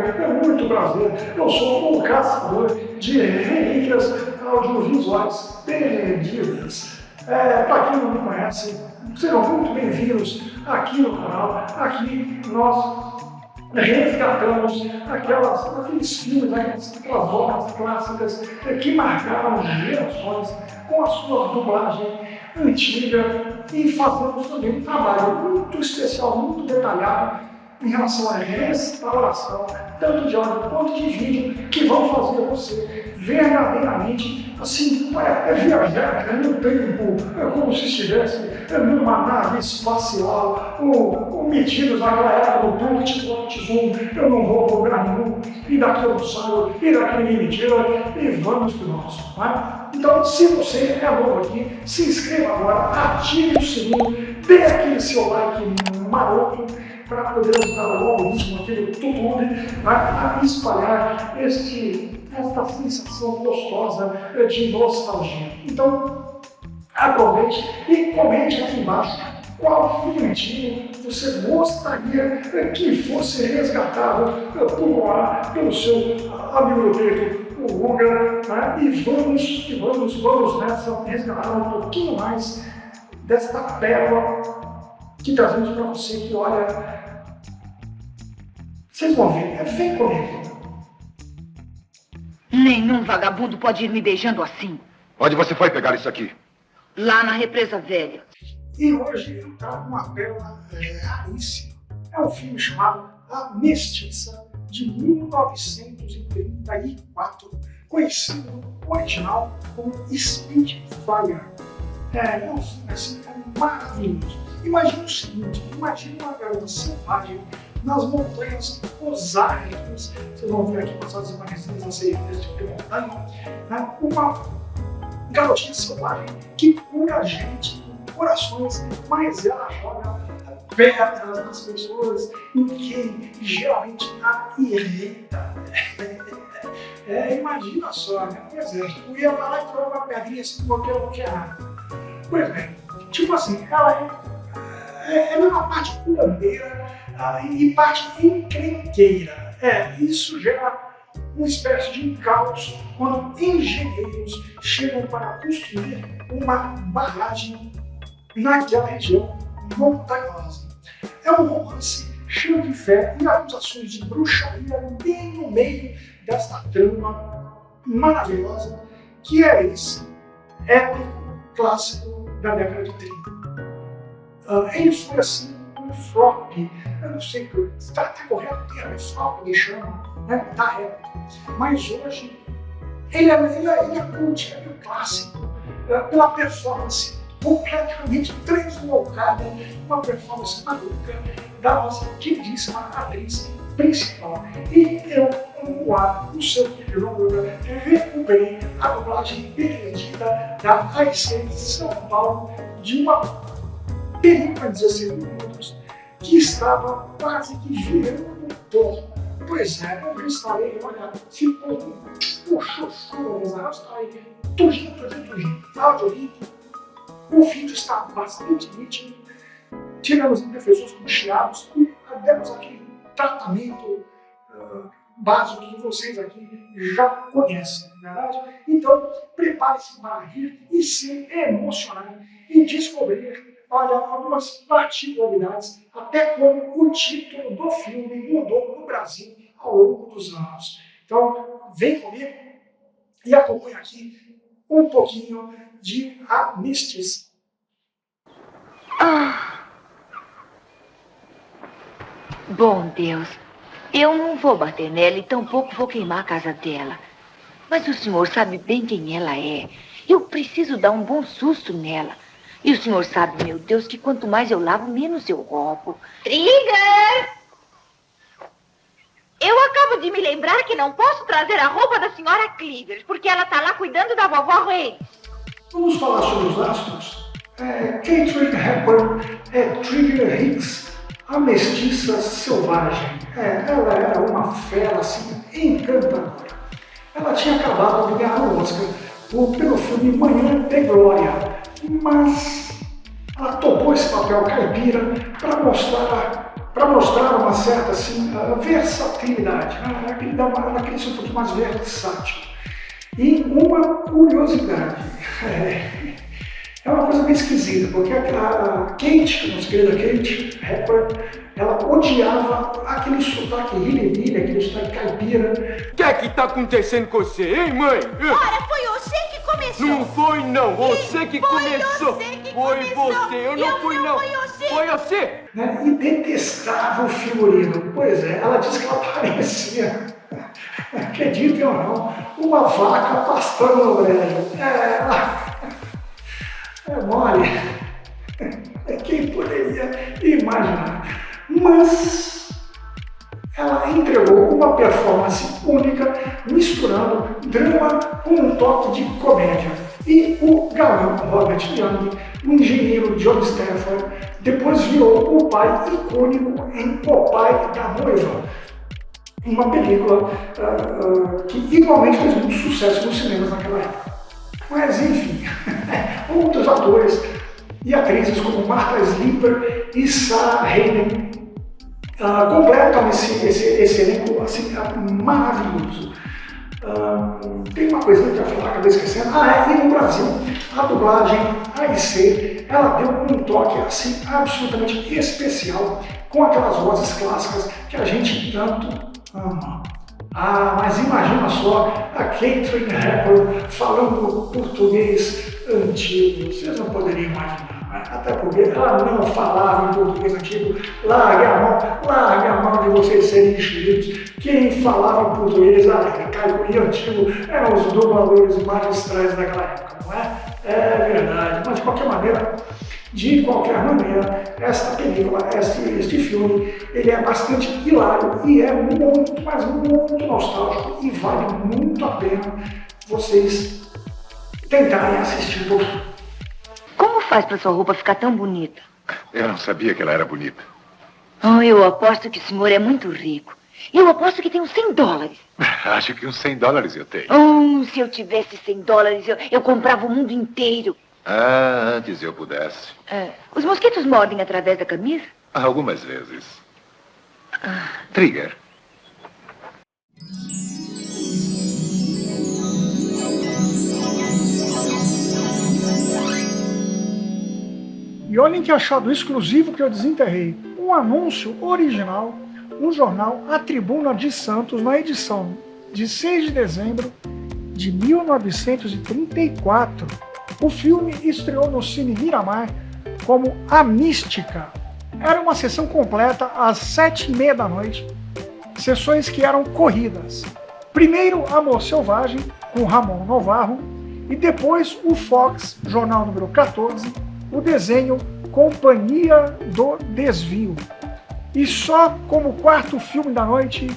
é muito prazer. Eu sou o caçador de relíquias audiovisuais perdidas. Para quem não me conhece, sejam muito bem-vindos aqui no canal. Aqui nós resgatamos aqueles filmes, aquelas obras clássicas que marcaram gerações com a sua dublagem antiga e fazemos também um trabalho muito especial, muito detalhado em relação à restauração, tanto de áudio quanto de vídeo, que vão fazer você verdadeiramente assim, viajar no tempo, como se estivesse numa nave espacial, ou metidos naquela época do Plot Zoom, eu não vou para lugar nenhum, e daqui eu não saio, e daqui ninguém me tira, e vamos para o nosso. Né? Então, se você é novo aqui, se inscreva agora, ative o sininho, dê aquele seu like maroto, para poder ajudar o algoritmo aqui do YouTube a espalhar esta sensação gostosa de nostalgia. Então, aproveite e comente aqui embaixo qual filme você gostaria que fosse resgatado pelo seu amigo do peito, o Guga, né? E vamos nessa resgatar um pouquinho mais desta pérola que trazemos para você, que olha, vocês vão ver, vem comigo. Nenhum vagabundo pode ir me beijando assim. Onde você foi pegar isso aqui? Lá na Represa Velha. E hoje eu trago uma pérola raríssima. É um filme chamado A Mestiça, de 1934, conhecido no original como Spitfire. É um filme assim, maravilhoso. Imagina o seguinte, imagina uma garota selvagem nas montanhas Ozarks, vocês vão ver aqui passar as imagens desse tipo de montanha, né? Uma garotinha selvagem que cura a gente com corações, mas ela joga pedras nas pessoas, o que geralmente a irrita. Imagina só, né? Pois é, eu ia lá e jogar uma pedrinha assim em qualquer lugar. Pois bem, tipo assim, ela é uma parte curandeira e parte encrenqueira. Isso gera uma espécie de caos quando engenheiros chegam para construir uma barragem naquela região montanhosa. É um romance cheio de fé e acusações de bruxaria bem no meio desta trama maravilhosa que é esse épico clássico da década de 30. Ele foi assim um flop, eu não sei se está correto o termo, é flop que chama, né, da época. Mas hoje ele é cult, é meio clássico, pela performance completamente deslocada, uma performance maluca da nossa queridíssima atriz principal. E eu, como o seu querido, recuperei a dublagem perdida da AIC de São Paulo de uma película de 16 minutos que estava quase que virando pó. Pois é, eu instalei, olha, ficou um chuchu, eu instalei tudinho. Áudio limpo, o vídeo está bastante nítido, tiramos imperfeições com chiados e demos aquele tratamento básico que vocês aqui já conhecem, não é verdade? Então, prepare-se para rir e se emocionar e descobrir, olha, algumas particularidades, até como o título do filme mudou no Brasil ao longo dos anos. Então, vem comigo e acompanha aqui um pouquinho de A Mestiça. Bom Deus, eu não vou bater nela e tampouco vou queimar a casa dela. Mas o senhor sabe bem quem ela é. Eu preciso dar um bom susto nela. E o senhor sabe, meu Deus, que quanto mais eu lavo, menos eu roubo. Trigger! Eu acabo de me lembrar que não posso trazer a roupa da senhora Cleaver, porque ela tá lá cuidando da vovó Reis. Vamos falar sobre os astros. Katharine Hepburn Trigger Hicks, a mestiça selvagem. Ela era uma fera assim, encantadora. Ela tinha acabado de ganhar o Oscar pelo filme Manhã de Glória, mas ela topou esse papel caipira para mostrar para mostrar uma certa assim, versatilidade, né? Aquele ser um pouquinho mais versátil. E uma curiosidade, é uma coisa bem esquisita, porque a Kate, nossa querida Kate Hepburn, ela odiava aquele sotaque rilha, aquele sotaque caipira. O que é que tá acontecendo com você, hein, mãe? Ora, foi você que começou. Não foi, não. Você que começou. Foi Você. Eu não fui, não. Foi você. Né? E detestava o figurino. Pois é, ela disse que ela parecia, acreditem ou não, uma vaca pastando no brejo. É mole. Quem poderia imaginar? Mas ela entregou uma performance única, misturando drama com um toque de comédia. E o galã Robert Young, o engenheiro John Stafford, depois virou o pai icônico em O Pai da Noiva, uma película que igualmente fez muito sucesso nos cinemas naquela época. Mas enfim, outros atores e atrizes como Martha Sleeper e Sarah Hayden completam esse elenco assim, maravilhoso. Tem uma coisa que eu ia falar, acabei esquecendo. E no Brasil, a dublagem AIC, ela deu um toque assim, absolutamente especial, com aquelas vozes clássicas que a gente tanto ama. Mas imagina só a Katharine Hepburn falando português antigo. Vocês não poderiam imaginar, né? Até porque ela não falava em português antigo. Largue a mão de vocês serem enxeridos. Quem falava em português arcaico e antigo eram os dubladores magistrais daquela época, não é? É verdade, mas de qualquer maneira, esta película, este filme, ele é bastante hilário e é muito, mas muito nostálgico e vale muito a pena vocês tentarem assistir o filme. Como faz para sua roupa ficar tão bonita? Eu não sabia que ela era bonita. Eu aposto que o senhor é muito rico. Eu aposto que tem uns $100. Acho que uns $100 eu tenho. Se eu tivesse $100, eu comprava o mundo inteiro. Antes eu pudesse. Os mosquitos mordem através da camisa? Algumas vezes. Trigger. E olhem que achado exclusivo que eu desenterrei. Um anúncio original no jornal A Tribuna de Santos, na edição de 6 de dezembro de 1934. O filme estreou no Cine Miramar como A Mística. Era uma sessão completa às 7h30 da noite, sessões que eram corridas. Primeiro Amor Selvagem, com Ramon Novarro, e depois o Fox, jornal número 14, o desenho Companhia do Desvio. E só como quarto filme da noite,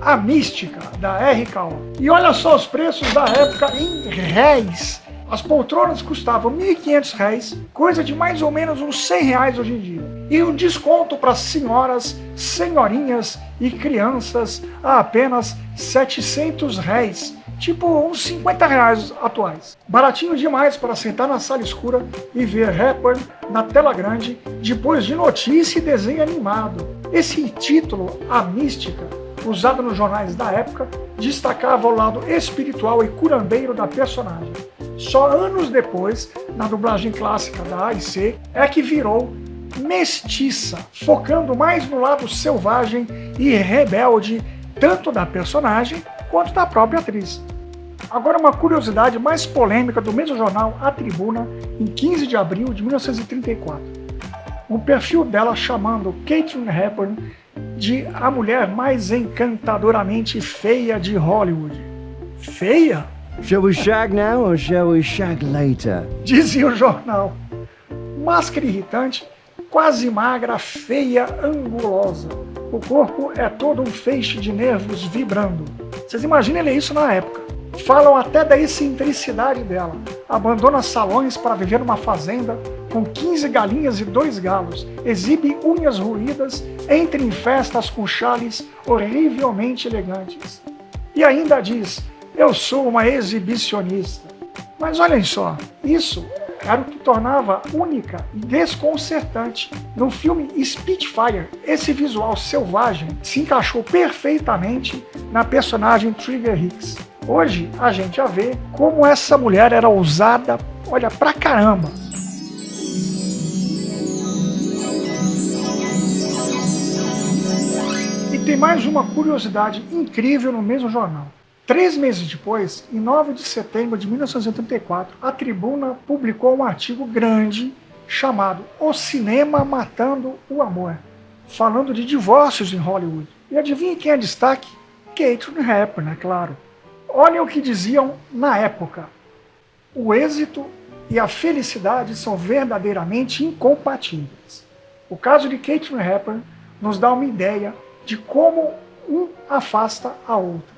A Mística, da RKO. E olha só os preços da época em réis. As poltronas custavam R$ 1.500, coisa de mais ou menos uns R$100 hoje em dia. E um desconto para senhoras, senhorinhas e crianças a apenas R$ 700, tipo uns R$50 atuais. Baratinho demais para sentar na sala escura e ver Hepburn na tela grande, depois de notícia e desenho animado. Esse título, A Mística, usado nos jornais da época, destacava o lado espiritual e curandeiro da personagem. Só anos depois, na dublagem clássica da AIC, é que virou mestiça, focando mais no lado selvagem e rebelde, tanto da personagem quanto da própria atriz. Agora uma curiosidade mais polêmica do mesmo jornal A Tribuna, em 15 de abril de 1934. Um perfil dela chamando Katharine Hepburn de a mulher mais encantadoramente feia de Hollywood. Feia? Shall we shag now or shall we shag later? Dizia o jornal. Máscara irritante, quase magra, feia, angulosa. O corpo é todo um feixe de nervos vibrando. Vocês imaginem ler isso na época. Falam até da excentricidade dela. Abandona salões para viver numa fazenda com 15 galinhas e 2 galos. Exibe unhas ruídas, entra em festas com chales horrivelmente elegantes. E ainda diz: eu sou uma exibicionista. Mas olhem só, isso era o que tornava única e desconcertante. No filme Spitfire, esse visual selvagem se encaixou perfeitamente na personagem Trigger Hicks. Hoje, a gente já vê como essa mulher era ousada, olha, pra caramba. E tem mais uma curiosidade incrível no mesmo jornal. 3 meses depois, em 9 de setembro de 1984, a Tribuna publicou um artigo grande chamado O Cinema Matando o Amor, falando de divórcios em Hollywood. E adivinha quem é destaque? Katharine Hepburn, é claro. Olhem o que diziam na época. O êxito e a felicidade são verdadeiramente incompatíveis. O caso de Katharine Hepburn nos dá uma ideia de como um afasta a outra.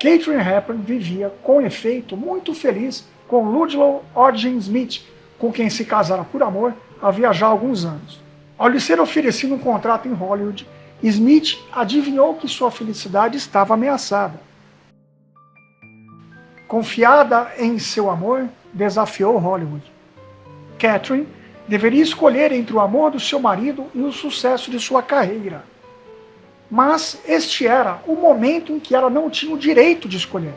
Katharine Hepburn vivia, com efeito, muito feliz com Ludlow Ogden Smith, com quem se casara por amor havia já alguns anos. Ao lhe ser oferecido um contrato em Hollywood, Smith adivinhou que sua felicidade estava ameaçada. Confiada em seu amor, desafiou Hollywood. Katharine deveria escolher entre o amor do seu marido e o sucesso de sua carreira. Mas este era o momento em que ela não tinha o direito de escolher.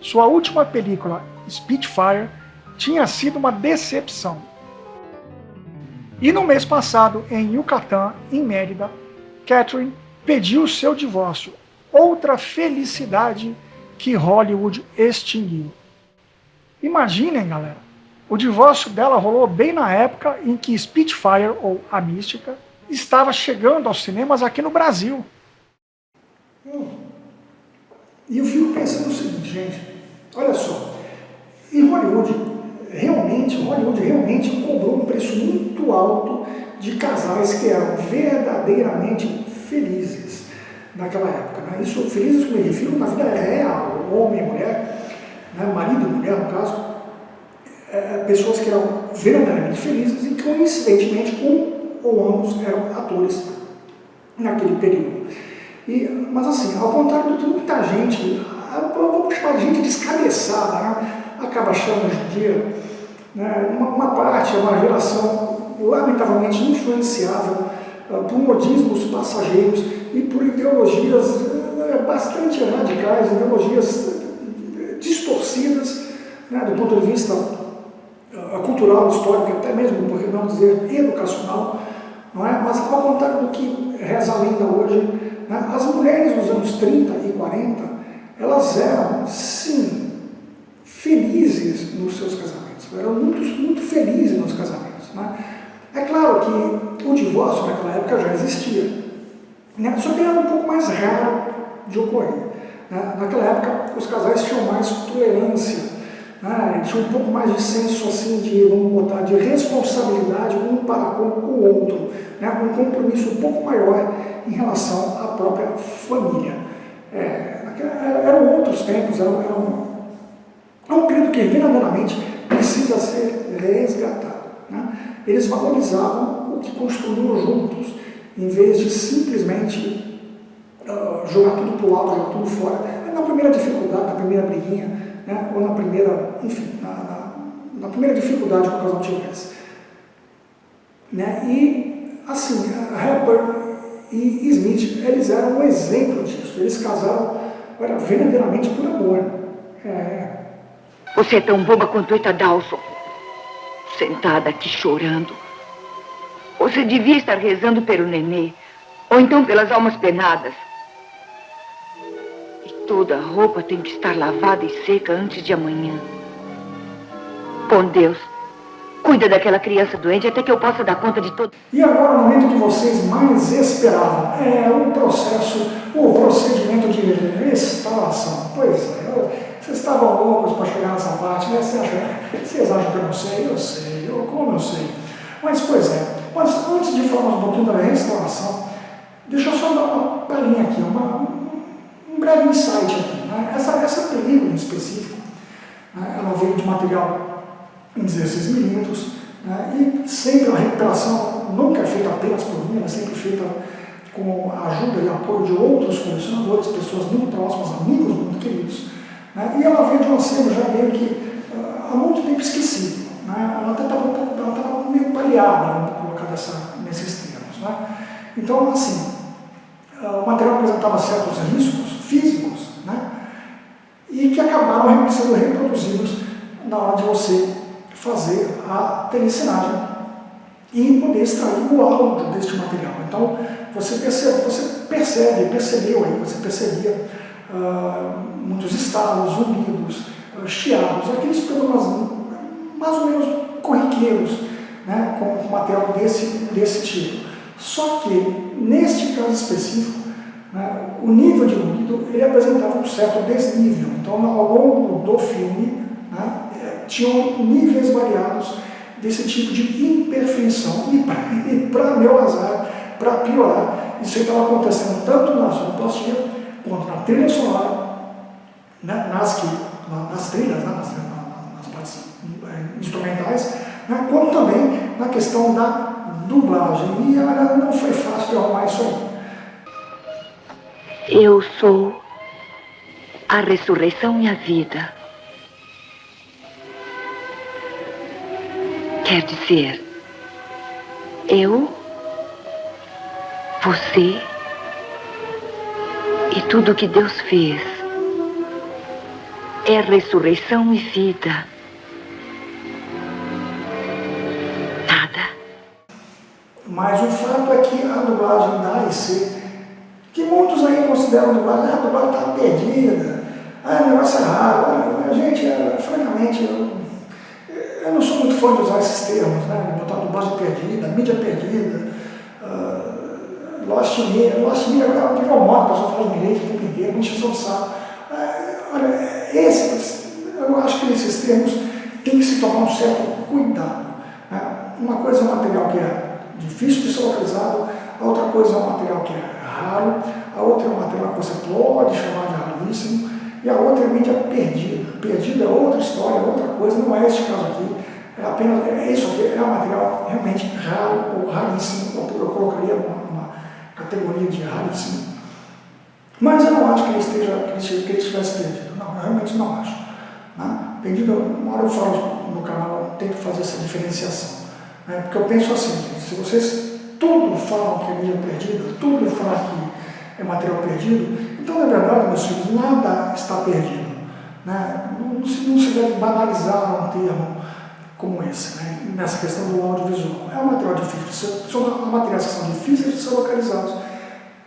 Sua última película, Spitfire, tinha sido uma decepção. E no mês passado, em Yucatán, em Mérida, Katharine pediu seu divórcio, outra felicidade que Hollywood extinguiu. Imaginem, galera, o divórcio dela rolou bem na época em que Spitfire, ou A Mística, estava chegando aos cinemas aqui no Brasil. E eu fico pensando o seguinte, gente, olha só, Hollywood realmente cobrou um preço muito alto de casais que eram verdadeiramente felizes naquela época, né? Isso, felizes como eu me refiro na vida real, homem e mulher, né? Marido e mulher no caso, pessoas que eram verdadeiramente felizes e coincidentemente ou ambos eram atores naquele período. Mas assim, ao contrário do que muita gente, vamos chamar de gente descabeçada, né? Acaba achando hoje em dia, né? Uma parte, uma geração lamentavelmente influenciável por modismos passageiros e por ideologias bastante radicais, ideologias distorcidas, né? Do ponto de vista cultural, histórico, até mesmo, por que não dizer, educacional, não é? Mas ao contrário do que reza a lenda hoje, né? As mulheres dos anos 30 e 40, elas eram, sim, felizes nos seus casamentos, eram muito felizes nos casamentos, né? É claro que o divórcio naquela época já existia, né? Só que era um pouco mais raro de ocorrer, né? Naquela época os casais tinham mais tolerância, tinha um pouco mais de senso assim de, vamos botar, de responsabilidade um para com o outro, né? Um compromisso um pouco maior em relação à própria família. Eram outros tempos, era um período que verdadeiramente precisa ser resgatado, né? Eles valorizavam o que construíam juntos, em vez de simplesmente jogar tudo para o alto, jogar tudo fora, na primeira dificuldade, na primeira briguinha, né? Ou na primeira, enfim, na primeira dificuldade que o casal tivesse. Né? E, assim, Hepburn e Smith, eles eram um exemplo disso. Eles casaram verdadeiramente por amor. Você é tão boba quanto Eta Dawson, sentada aqui chorando. Você devia estar rezando pelo nenê, ou então pelas almas penadas. Toda a roupa tem que estar lavada e seca antes de amanhã. Bom Deus, cuida daquela criança doente até que eu possa dar conta de tudo. E agora o momento que vocês mais esperavam, o procedimento de restauração. Pois é, vocês estavam loucos para chegar nessa parte, né? Vocês acham que eu não sei? Como eu sei? Mas, pois é, antes de falarmos um pouquinho da restauração, deixa eu só dar uma palhinha aqui, um breve insight aqui, né? Essa película em específico, né? Ela veio de material em 16mm, né? E sempre a recuperação nunca é feita apenas por mim, ela é sempre feita com a ajuda e apoio de outros colecionadores, pessoas muito próximas, amigos muito queridos, né? E ela veio de um acervo já meio que há muito tempo esquecido, né? variada, vamos colocar nesses termos. Né? Então, assim, o material apresentava certos riscos físicos, né? E que acabaram sendo reproduzidos na hora de você fazer a telecinagem e poder extrair o áudio deste material. Então, você percebia muitos estalos, zumbidos, chiados, aqueles problemas mais ou menos corriqueiros, né, com material desse tipo. Só que, neste caso específico, né, o nível de ruído ele apresentava um certo desnível. Então, ao longo do filme, né, tinham níveis variados desse tipo de imperfeição. E para meu azar, para piorar, isso estava acontecendo tanto na sonoplastia quanto na trilha sonora, né, nas trilhas, né, nas partes instrumentais, né, quanto também na questão da dublagem. E olha, não foi fácil de arrumar isso aí. Eu sou a ressurreição e a vida. Quer dizer, eu, você e tudo que Deus fez é ressurreição e vida. Nada. Mas o fato é que a dublagem da AEC, que muitos aí consideram a dublagem está perdida, o negócio é raro. Olha, gente, francamente, eu não sou muito fã de usar esses termos, né? Botar dublagem perdida, mídia perdida, Lost Media agora virou moda, a pessoa fala inglês o tempo inteiro, me enche o saco. Olha, eu acho que esses termos tem que se tomar um certo cuidado. Né? Uma coisa é um material que é difícil de ser localizado, a outra coisa é um material que é raro, a outra é um material que você pode chamar de raríssimo, e a outra é mídia perdida. Perdida é outra história, é outra coisa, não é este caso aqui. Isso aqui é um material realmente raro ou raríssimo, eu colocaria uma categoria de raríssimo. Mas eu não acho que ele estivesse perdido, não, eu realmente não acho. Né? Perdido, uma hora eu falo no canal, eu tento fazer essa diferenciação. Né? Porque eu penso assim, gente, se vocês tudo falam que é mídia perdida, tudo falam que é material perdido, então na verdade, meus filhos, nada está perdido. Né? Não se deve banalizar um termo como esse, né? Nessa questão do audiovisual. É um material difícil, são materiais que são difíceis de ser localizados,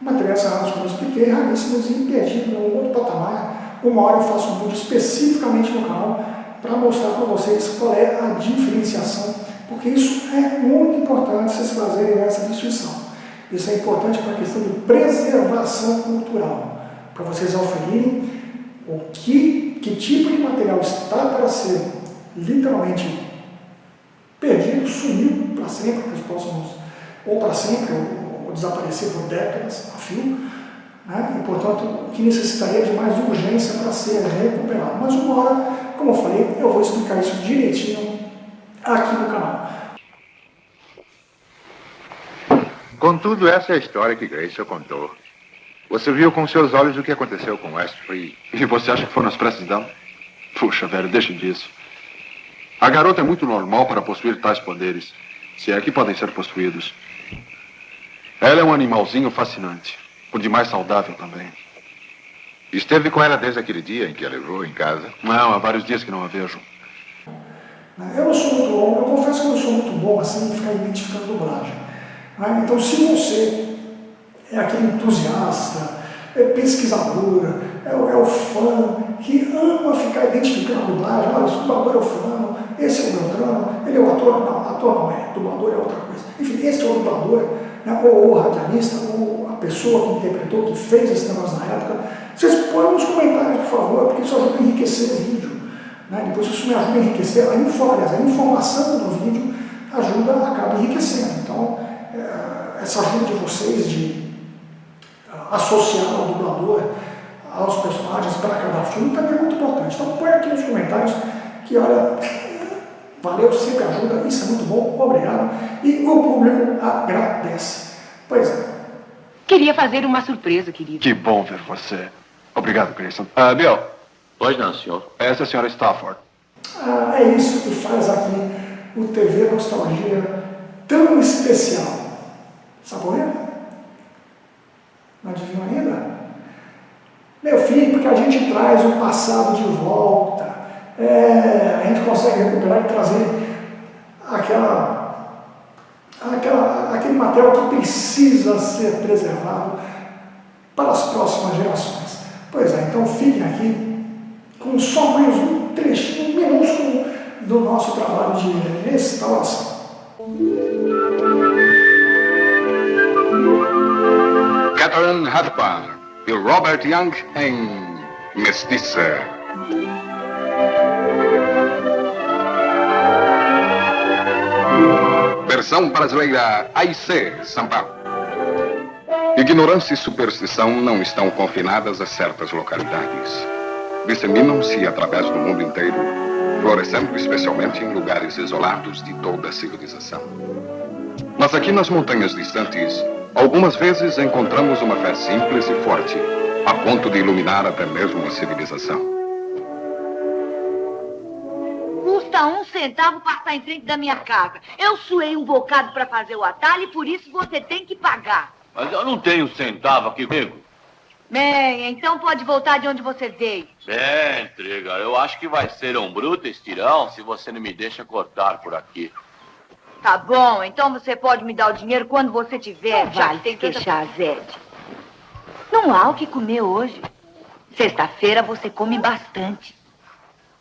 materiais raros, como eu expliquei, raríssimos e perdidos em um outro patamar. Uma hora eu faço um vídeo especificamente no canal para mostrar para vocês qual é a diferenciação, porque isso é muito importante vocês fazerem essa distinção. Isso é importante para a questão de preservação cultural, para vocês aferirem que tipo de material está para ser literalmente perdido, sumiu para sempre, para os próximos, ou para sempre, ou desaparecer por décadas a fio, né? E portanto que necessitaria de mais urgência para ser recuperado. Mas uma hora, como eu falei, eu vou explicar isso direitinho aqui no canal. Contudo, essa é a história que Grace contou. Você viu com seus olhos o que aconteceu com Westbury. E você acha que foram as pressas dela? Puxa, velho, deixa disso. A garota é muito normal para possuir tais poderes, se é que podem ser possuídos. Ela é um animalzinho fascinante, por demais saudável também. Esteve com ela desde aquele dia em que a levou em casa? Não, há vários dias que não a vejo. Eu não sou muito bom, eu confesso que eu não sou muito bom assim em ficar identificando dublagem. Então, se você é aquele entusiasta, é pesquisador, é o fã que ama ficar identificando a dublagem, olha, esse dublador é o fulano, esse é o Beltrano, ele é o ator, não, ator não é, dublador é outra coisa. Enfim, esse é o dublador, né, ou o radialista, ou a pessoa que interpretou, que fez esse negócio na época. Vocês põem nos comentários, por favor, porque isso ajuda a enriquecer o vídeo. Né? Depois isso me ajuda a enriquecer, a informação do vídeo acaba enriquecendo. Então, essa ajuda de vocês de associar o dublador aos personagens para cada filme também é muito importante. Então põe aqui nos comentários que, olha, valeu, sempre ajuda, isso é muito bom, obrigado. E o público agradece. Pois é. Queria fazer uma surpresa, querido. Que bom ver você. Obrigado, Grayson. Bill. Pois não, senhor. Essa é a senhora Stafford. É isso que faz aqui o TV Nostalgia tão especial. Sabe por quê? Não adivinhou ainda? Meu filho, porque a gente traz o passado de volta. A gente consegue recuperar e trazer aquele material que precisa ser preservado para as próximas gerações. Pois é, então fiquem aqui com só mais um trechinho minúsculo do nosso trabalho de restauração. Catherine Hepburn e Robert Young em Mestiça. Versão brasileira AIC, São Paulo. Ignorância e superstição não estão confinadas a certas localidades. Disseminam-se através do mundo inteiro, florescendo especialmente em lugares isolados de toda a civilização. Mas aqui nas montanhas distantes, algumas vezes encontramos uma fé simples e forte, a ponto de iluminar até mesmo a civilização. Custa 1 centavo passar em frente da minha casa. Eu suei um bocado para fazer o atalho e por isso você tem que pagar. Mas eu não tenho centavo aqui comigo. Bem, então pode voltar de onde você veio. Bem, Trigger, eu acho que vai ser um bruto estirão se você não me deixa cortar por aqui. Tá bom, então você pode me dar o dinheiro quando você tiver. Não já vale tem se queixar, Zed. Não há o que comer hoje. Sexta-feira você come bastante.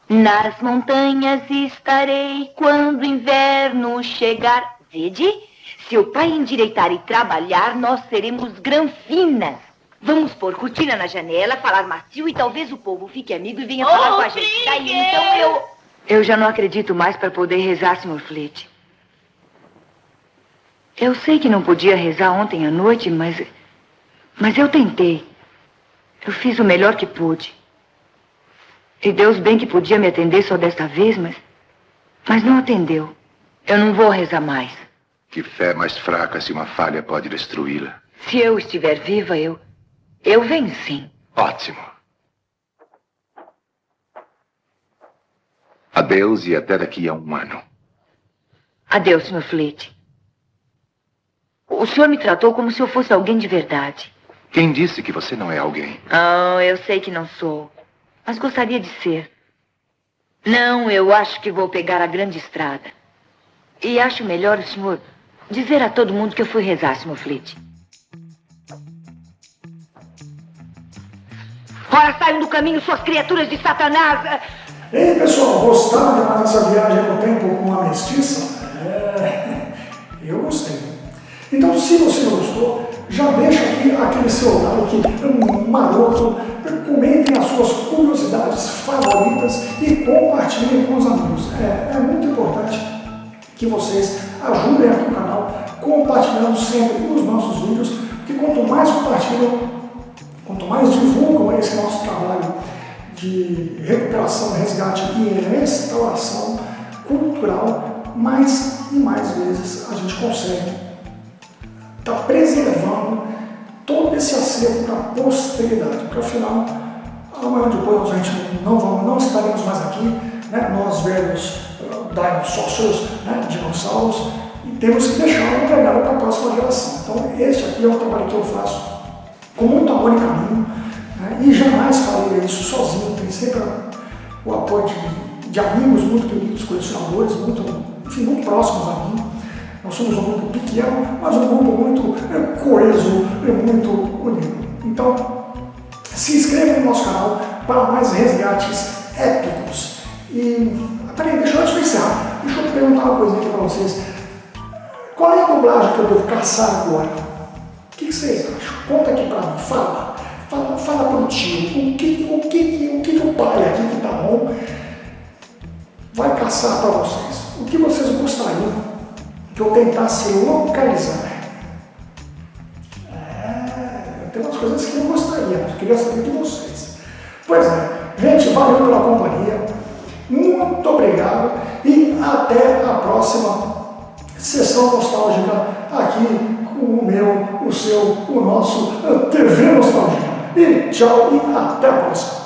Nas montanhas estarei quando o inverno chegar. Zed, se o pai endireitar e trabalhar, nós seremos granfinas. Vamos pôr cortina na janela, falar macio e talvez o povo fique amigo e venha falar com a gente. Daí então eu já não acredito mais para poder rezar, Sr. Fleet. Eu sei que não podia rezar ontem à noite, mas eu tentei. Eu fiz o melhor que pude. E Deus bem que podia me atender só desta vez, mas não atendeu. Eu não vou rezar mais. Que fé mais fraca se uma falha pode destruí-la. Se eu estiver viva, eu venho sim. Ótimo. Adeus e até daqui a 1 ano. Adeus, Sr. Fleet. O senhor me tratou como se eu fosse alguém de verdade. Quem disse que você não é alguém? Oh, eu sei que não sou. Mas gostaria de ser. Não, eu acho que vou pegar a grande estrada. E acho melhor o senhor dizer a todo mundo que eu fui rezar, Sr. Fleet. Ora, saiam do caminho, suas criaturas de Satanás! Ei, pessoal, gostaram de mais essa viagem no tempo com a mestiça? Eu gostei. Então, se você não gostou, já deixa aqui aquele seu like maroto, comentem as suas curiosidades favoritas e compartilhem com os amigos. É muito importante que vocês ajudem aqui o canal, compartilhando sempre os nossos vídeos, porque quanto mais compartilham, quanto mais divulgam esse nosso trabalho de recuperação, resgate e restauração cultural, mais e mais vezes a gente consegue estar preservando todo esse acervo para a posteridade, porque afinal, amanhã depois a gente não estaremos mais aqui, né? Nós velhos dinossauros, né? Dinossauros, e temos que deixar um legado para a próxima geração. Então este aqui é o trabalho que eu faço com muito amor e carinho, né? E jamais farei isso sozinho, tem sempre o apoio de amigos muito queridos, colecionadores, muito próximos a mim. Nós somos um grupo pequeno, mas um grupo muito coeso e muito unido. Então, se inscreva no nosso canal para mais resgates épicos. E, peraí, deixa eu encerrar. Deixa eu perguntar uma coisa aqui para vocês. Qual é a dublagem que eu devo caçar agora? O que vocês acham? Conta aqui para mim, fala pro tio. O que o pai aqui que tá bom vai caçar para vocês? O que vocês gostariam que eu tentasse localizar? Tem umas coisas que eu gostaria, mas eu queria saber de vocês. Pois é, gente, valeu pela companhia, muito obrigado e até a próxima sessão nostálgica aqui com o meu, o seu, o nosso TV Nostalgia. E tchau e até a próxima.